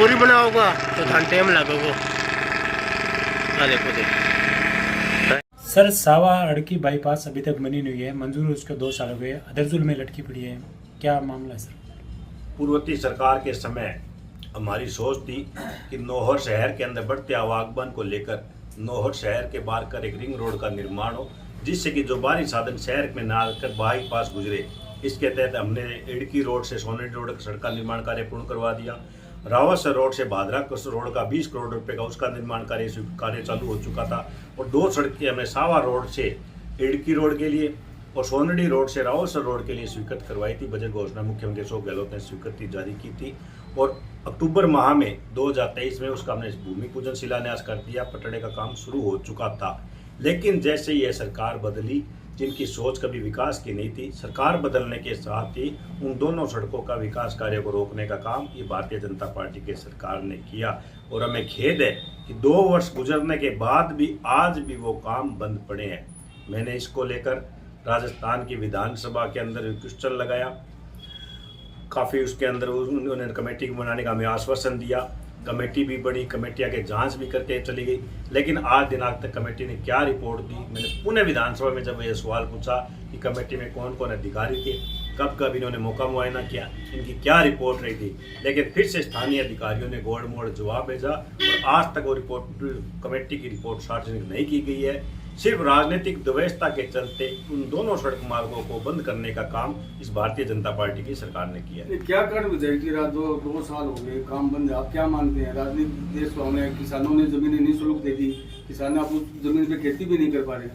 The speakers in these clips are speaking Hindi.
पूरी बनाओगा तो थान टाइम लगेगा। देखो सर, सावा अड़की बाईपास अभी तक बनी नहीं है, मंजूर उसके 2 साल हो गए, अदरजुल में लटकी पड़ी है, क्या मामला है सर? पूर्ववर्ती सरकार के समय हमारी सोच थी कि नौहर शहर के अंदर बढ़ते आवागमन को लेकर नौहर शहर के बाहर कर एक रिंग रोड का निर्माण हो, जिससे कि जो बाहरी साधन शहर में ना आकर बाईपास गुजरे। इसके तहत हमने इड़की रोड से सोनेडी रोड का सड़क का निर्माण कार्य पूर्ण करवा दिया। रावतसर रोड से भादरा रोड का 20 करोड़ रुपए का उसका निर्माण कार्य चालू हो चुका था। और 2 सड़कें हमने सावा रोड से इड़की रोड के लिए और सोनेडी रोड से रावतसर रोड के लिए स्वीकृत करवाई थी। बजट घोषणा मुख्यमंत्री अशोक गहलोत ने स्वीकृति जारी की थी और अक्टूबर माह में 2023 में उसका हमने भूमि पूजन शिलान्यास कर दिया। पटड़े का काम शुरू हो चुका था। लेकिन जैसे ही यह सरकार बदली, जिनकी सोच कभी विकास की नहीं थी, सरकार बदलने के साथ ही उन दोनों सड़कों का विकास कार्य को रोकने का काम ये भारतीय जनता पार्टी के सरकार ने किया। और हमें खेद है कि 2 वर्ष गुजरने के बाद भी आज भी वो काम बंद पड़े हैं। मैंने इसको लेकर राजस्थान की विधानसभा के अंदर क्वेश्चन लगाया, काफ़ी उसके अंदर उन्होंने कमेटी बनाने का हमें आश्वासन दिया। कमेटी भी बनी, कमेटियाँ के जांच भी करके चली गई, लेकिन आज दिनांक तक कमेटी ने क्या रिपोर्ट दी। मैंने पुणे विधानसभा में जब ये सवाल पूछा कि कमेटी में कौन कौन अधिकारी थे, कब कब इन्होंने मौका मुआयना किया, इनकी क्या रिपोर्ट रही थी, लेकिन फिर से स्थानीय अधिकारियों ने गोड़ मोड़ जवाब भेजा और आज तक वो रिपोर्ट, कमेटी की रिपोर्ट सार्वजनिक नहीं की गई है। सिर्फ राजनीतिक व्यवस्था के चलते उन दोनों सड़क मार्गों को बंद करने का काम इस भारतीय जनता पार्टी की सरकार ने किया है। क्या कारण बताइए कि 2 साल हो गए काम बंद, आप क्या मानते हैं? राजनीतिक देश में किसानों ने जमीनें निःशुल्क दे दी, किसान आप उस जमीन पे खेती भी नहीं कर पा रहे।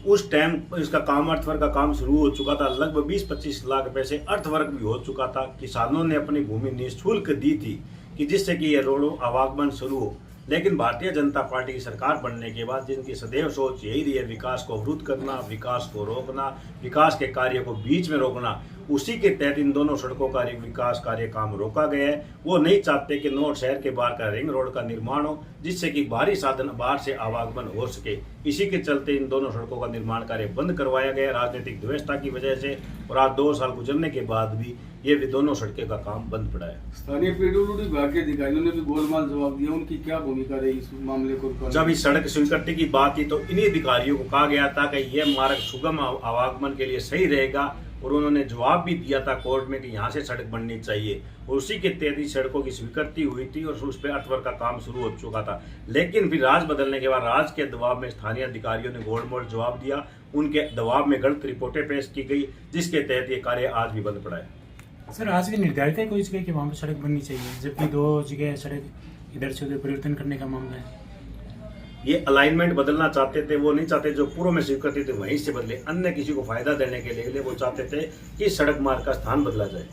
उस टाइम इसका काम अर्थवर्क का काम शुरू हो चुका था, लगभग 20-25 लाख रुपए से अर्थवर्क भी हो चुका था। किसानों ने अपनी भूमि निःशुल्क दी थी कि जिससे कि यह रोडों आवागमन शुरू हो। लेकिन भारतीय जनता पार्टी की सरकार बनने के बाद जिनकी सदैव सोच यही रही है विकास को अवरुद्ध करना, विकास को रोकना, विकास के कार्य को बीच में रोकना, उसी के तहत इन दोनों सड़कों का विकास कार्य काम रोका गया है। वो नहीं चाहते कि नौहर शहर के बाहर का रिंग रोड का निर्माण हो, जिससे कि बाहरी साधन बाहर से आवागमन हो सके। इसी के चलते इन दोनों सड़कों का निर्माण कार्य बंद करवाया गया राजनीतिक व्यवस्था की वजह से। और आज 2 साल गुजरने के बाद भी ये दोनों सड़कें का काम बंद पड़ा है। स्थानीय पीडब्ल्यूडी विभाग के अधिकारियों ने भी गोलमाल जवाब दिया, उनकी क्या भूमिका रही इस मामले को? जब इस सड़क स्वीकृति की बात थी तो इन्हीं अधिकारियों को कहा गया था कि यह मार्ग सुगम आवागमन के लिए सही रहेगा और उन्होंने जवाब भी दिया था कोर्ट में कि यहाँ से सड़क बननी चाहिए। और उसी के तहत ही सड़कों की स्वीकृति हुई थी और उस पर अर्थवर्क का काम शुरू हो चुका था। लेकिन फिर राज बदलने के बाद राज के दबाव में स्थानीय अधिकारियों ने गोल मोड़ जवाब दिया, उनके दबाव में गलत रिपोर्टें पेश की गई, जिसके तहत ये कार्य आज भी बंद पड़ा है। सर, आज भी निर्धारित है कोई जगह कि वहाँ पर सड़क बननी चाहिए, जबकि 2 जगह सड़क इधर से उधर परिवर्तन करने का मामला है। ये अलाइनमेंट बदलना चाहते थे, वो नहीं चाहते जो पूर्व में स्वीकृति थे वहीं से बदले, अन्य किसी को फायदा देने के लिए वो चाहते थे कि सड़क मार्ग का स्थान बदला जाए।